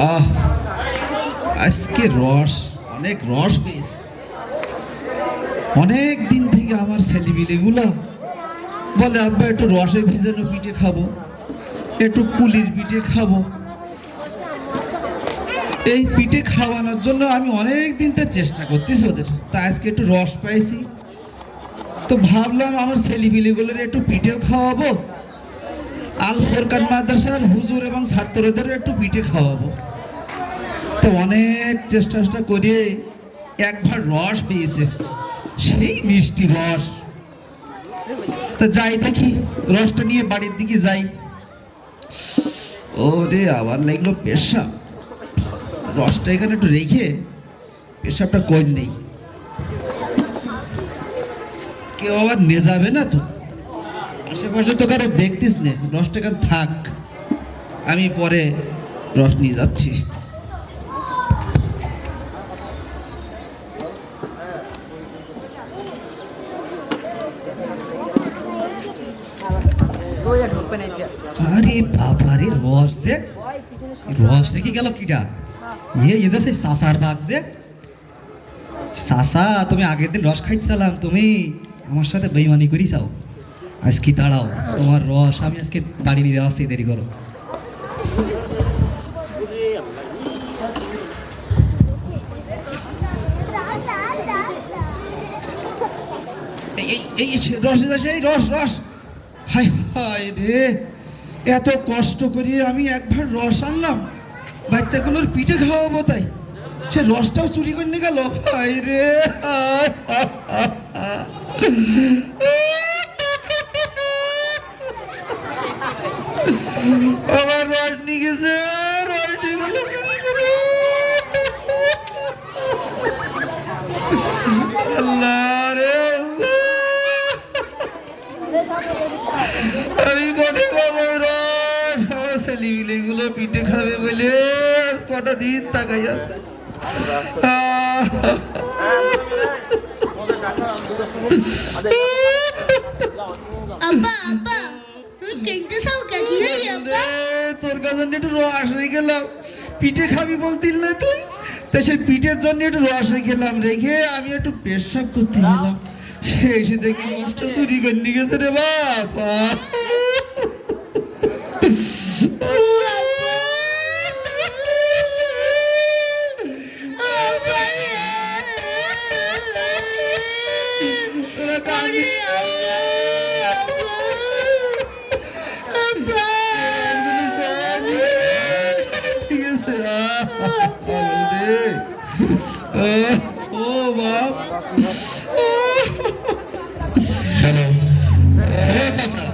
আহ আজকে অনেক রস পেয়েছি। অনেক দিন থেকে আমার ছেলেপিলেগুলো বলে আব্বা একটু রসে ভিজানো পিঠে খাবো, একটু কুলির পিঠে খাবো। এই পিঠে খাওয়ানোর জন্য আমি অনেক দিন তো চেষ্টা করতেছি ওদের, তা আজকে একটু রস পাইছি, তো ভাবলাম আমার ছেলেপিলেগুলোর একটু পিঠেও খাওয়াবো, আল ফোরকান মাদ্রাসার হুজুর এবং ছাত্রদের একটু পিঠে খাওয়াবো। তো অনেক চেষ্টা করে একবার রস পেয়েছে, সেই মিষ্টি রস। তা যাই দেখি, রসটা নিয়ে বাড়ির দিকে যাই। ওরে আবার লাগলো পেশাব, রসটা এখানে একটু রেখে পেশাবটা কই নেই, কেউ আবার নিয়ে যাবে না তো, আশেপাশে তো কারো দেখতিস নে, রসটা এখানে থাক, আমি পরে রস নিয়ে যাচ্ছি। আরে বাবারে রস যে, রস রেখে গেল কিটা? এ যে সেই চাষার বাঘ যে। চাষা, তুমি আগের দিন রস খাইছিলাম, তুমি আমার সাথে বেইমানি করি চাও। আজকে দাঁড়াও, তোমার রস আমি আজকে বাড়ি নিয়ে যাচ্ছি, দেরি করো। এই রস এই রস রস, হায় হায় রে, এত কষ্ট করিয়ে আমি একবার রস আনলাম বাচ্চাগুলোর পিঠে খাওয়াবো, তাই সে রসটাও চুরি করে নিয়ে গেল। হায় রে, আমার রস নিয়ে গেছে, রস নিয়ে গেল। আল্লাহ রে আমি মনে পাবো রস, আমার ছেলেগুলো পিঠে খাবে বলে কটা দিন তাকাই আছে। তোর কাছে একটু রস হয়ে গেলাম, পিঠে খাবি বলতিল না তুই, তাই সেই পিঠের জন্য একটু রস হয়ে গেলাম, রেখে আমি একটু পেশাব করতে গেলাম, সে এসে দেখি রসটা চুরি করে নিয়ে গেছে রে বাবা। ও বাপ, হ্যালো, চাচা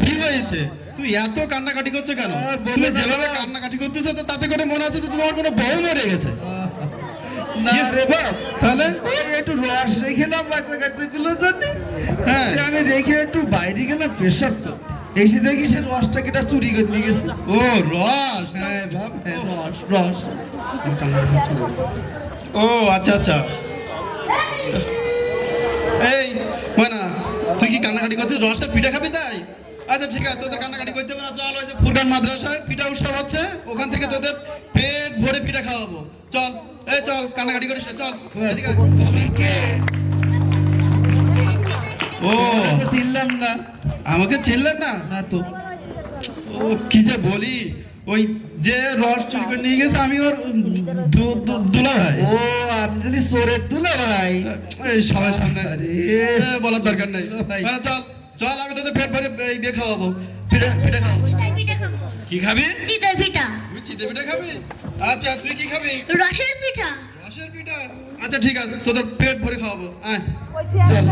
কি হয়েছে? তুই এত কান্নাকাটি করছো কেন? তুমি যেভাবে কান্নাকাটি করতেছো তো তাতে করে মনে হচ্ছে তোমার কোনো বউ মরে গেছে। না রে বাপ, তাহলে একটু রস রেখেলাম বাচ্চা কাচ্চাগুলোর জন্য, হ্যাঁ আমি রেখে একটু বাইরে গেলাম পেশাব করতে, এসে দেখি সে রসটা কেটা চুরি করে নিয়ে গেছে। ও রস, হ্যাঁ বাপ, হ্যাঁ রস রস। ও আচ্ছা আচ্ছা। এই ময়না, তুই কি কান্নাকাটি করছিস? রসটা পিঠা খাবি তাই? আচ্ছা ঠিক আছে, তোদের কান্নাকাটি করতে হবে না, চল ওই যে ফুরকান মাদ্রাসায় পিঠা উৎসব হচ্ছে, ওখান থেকে তোদের পেট ভরে পিঠা খাওয়াবো। চল, এই চল, কান্নাকাটি করিস না, চল এদিকে আয়। ও চিনলাম না। আমাকে চিনলেন না? না তো। ও কি যে বলি, ওই যে রস চুরি করে নিয়ে গেছে আমি ওর দুলা ভাই। ও আপনি চোরের দুলা ভাই? এই সবার সামনে আরে বলার দরকার নেই। ভাই। মানে চল চল, আমি তোদের পেট ভরে এই বিয়ে খাওয়াবো, পিঠে পিঠে খাওয়াবো। কি খাবি? চিতই পিঠা। তুই চিতে পিঠা খাবি? আচ্ছা তুই কি খাবি? রসের পিঠা। রসের পিঠা? আচ্ছা ঠিক আছে, তোদের পেট ভরে খাওয়াবো। আয় চল।